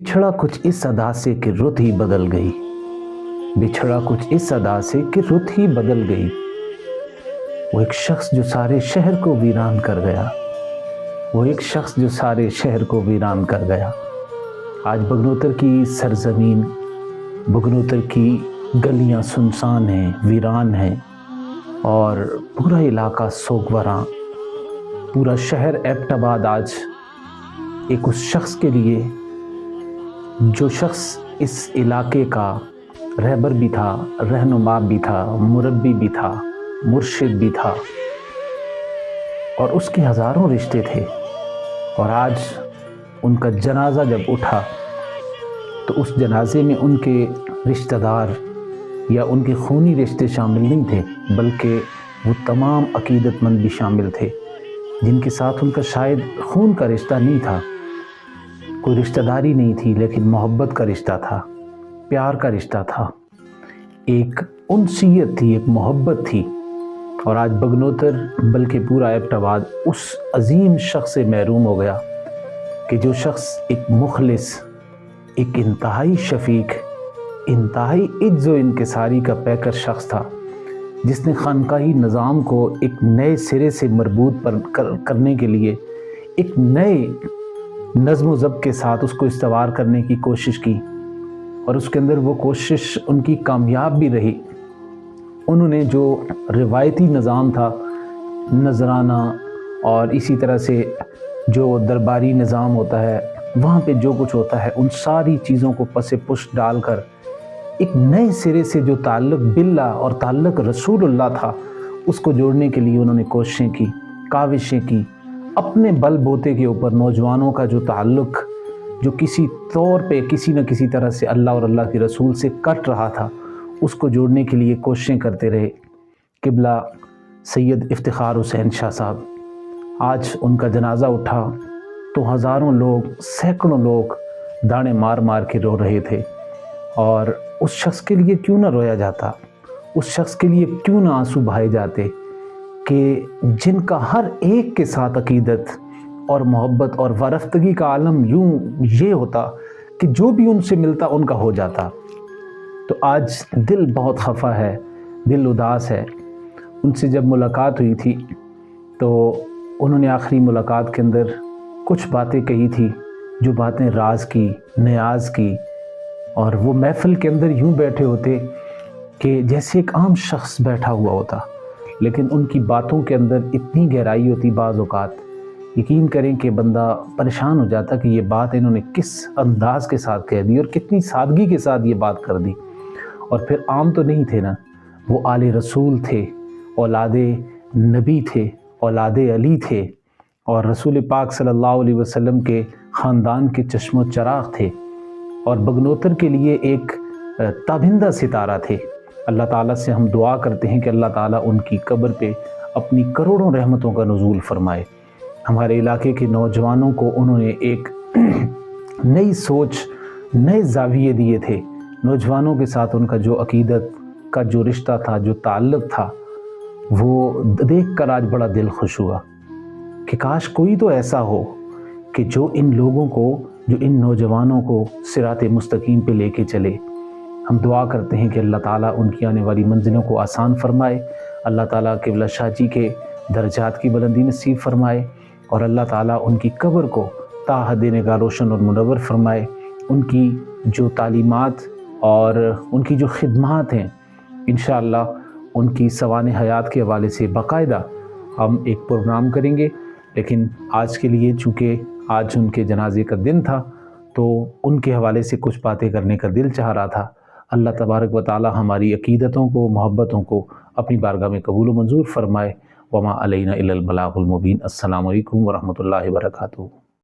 बिछड़ा कुछ इस अदा से कि रुत ही बदल गई, बिछड़ा कुछ इस अदा से कि रुत ही बदल गई। वो एक शख्स जो सारे शहर को वीरान कर गया, वो एक शख्स जो सारे शहर को वीरान कर गया। आज बगनोतर की सरजमीन, बगनोतर की गलियां सुनसान हैं, वीरान हैं और पूरा इलाका सोगवरां, पूरा शहर एबटाबाद आज एक उस शख्स के लिए जो शख्स इस इलाके का रहबर भी था, रहनुमा भी था, मुरब्बी भी था, मुर्शिद भी था और उसके हज़ारों रिश्ते थे। और आज उनका जनाज़ा जब उठा तो उस जनाजे में उनके रिश्तेदार या उनके खूनी रिश्ते शामिल नहीं थे, बल्कि वो तमाम अकीदतमंद भी शामिल थे जिनके साथ उनका शायद खून का रिश्ता नहीं था, कोई रिश्तेदारी नहीं थी, लेकिन मोहब्बत का रिश्ता था, प्यार का रिश्ता था, एक उनसीयत थी, एक मोहब्बत थी। और आज बगनोतर बल्कि पूरा एबटाबाद उस अजीम शख्स से महरूम हो गया कि जो शख्स एक मुखलिस, एक इंतहाई शफीक, इंतहाई इज्ज़ व इंकिसारी का पैकर शख्स था, जिसने खानकाही निज़ाम को एक नए सिरे से मरबूत करने के लिए एक नए नज़्म ज़ब्त के साथ उसको इस्तवार करने की कोशिश की और उसके अंदर वो कोशिश उनकी कामयाब भी रही। उन्होंने जो रिवायती निज़ाम था, नजराना और इसी तरह से जो दरबारी निज़ाम होता है, वहाँ पे जो कुछ होता है, उन सारी चीज़ों को पसे पुष्ट डालकर एक नए सिरे से जो ताल्लुक़ बिल्ला और ताल्लुक़ रसूलुल्लाह था, उसको जोड़ने के लिए उन्होंने कोशिशें की, काविशें की। अपने बल बोते के ऊपर नौजवानों का जो ताल्लुक़ जो किसी तौर पे किसी न किसी तरह से अल्लाह और अल्लाह के रसूल से कट रहा था, उसको जोड़ने के लिए कोशिशें करते रहे। किबला सैयद इफ्तिखार हुसैन शाह साहब, आज उनका जनाज़ा उठा तो हज़ारों लोग, सैकड़ों लोग दाने मार मार के रो रहे थे। और उस शख्स के लिए क्यों ना रोया जाता, उस शख्स के लिए क्यों ना आंसू बहाए जाते कि जिनका हर एक के साथ अकीदत और मोहब्बत और वारफ्तगी का आलम यूं ये होता कि जो भी उनसे मिलता उनका हो जाता। तो आज दिल बहुत खफा है, दिल उदास है। उनसे जब मुलाकात हुई थी तो उन्होंने आखिरी मुलाकात के अंदर कुछ बातें कही थी, जो बातें राज की, नियाज़ की, और वो महफ़िल के अंदर यूं बैठे होते कि जैसे एक आम शख्स बैठा हुआ होता, लेकिन उनकी बातों के अंदर इतनी गहराई होती, बाज़ औक़ात यकीन करें कि बंदा परेशान हो जाता कि ये बात इन्होंने किस अंदाज़ के साथ कह दी और कितनी सादगी के साथ ये बात कर दी। और फिर आम तो नहीं थे ना, वो आले रसूल थे, औलादे नबी थे, औलादे अली थे और रसूल पाक सल्लल्लाहु अलैहि वसल्लम के ख़ानदान के चश्मो चराग़ थे और बगनोतर के लिए एक ताबिंदा सितारा थे। अल्लाह ताला से हम दुआ करते हैं कि अल्लाह ताला उनकी कब्र पे अपनी करोड़ों रहमतों का नुज़ूल फरमाए। हमारे इलाके के नौजवानों को उन्होंने एक नई सोच, नए ज़ाविये दिए थे। नौजवानों के साथ उनका जो अकीदत का जो रिश्ता था, जो ताल्लुक़ था, वो देख कर आज बड़ा दिल खुश हुआ कि काश कोई तो ऐसा हो कि जो इन लोगों को, जो इन नौजवानों को सिराते मुस्तकीम पे लेके चले। हम दुआ करते हैं कि अल्लाह ताला उनकी आने वाली मंजिलों को आसान फरमाए, अल्लाह ताला क़िबला शाह जी के दर्जात की बुलंदी नसीब फरमाए और अल्लाह ताला उनकी कब्र को ता हद निगाह रोशन और मुनव्वर फरमाए। उनकी जो तालीमात और उनकी जो खिदमात हैं, इंशाअल्लाह उनकी सवाने हयात के हवाले से बाकायदा हम एक प्रोग्राम करेंगे। लेकिन आज के लिए चूँकि आज उनके जनाजे का दिन था, तो उनके हवाले से कुछ बातें करने का दिल चाह रहा था। अल्लाह तबारक व ताला हमारी अकीदतों को, मोहब्बतों को अपनी बारगाह में कबूल व मंजूर फरमाए। वमा अलैना इल्लल बलागुल मुबीन। अस्सलामु अलैकुम व रहमतुल्लाहि व बरकातुहू।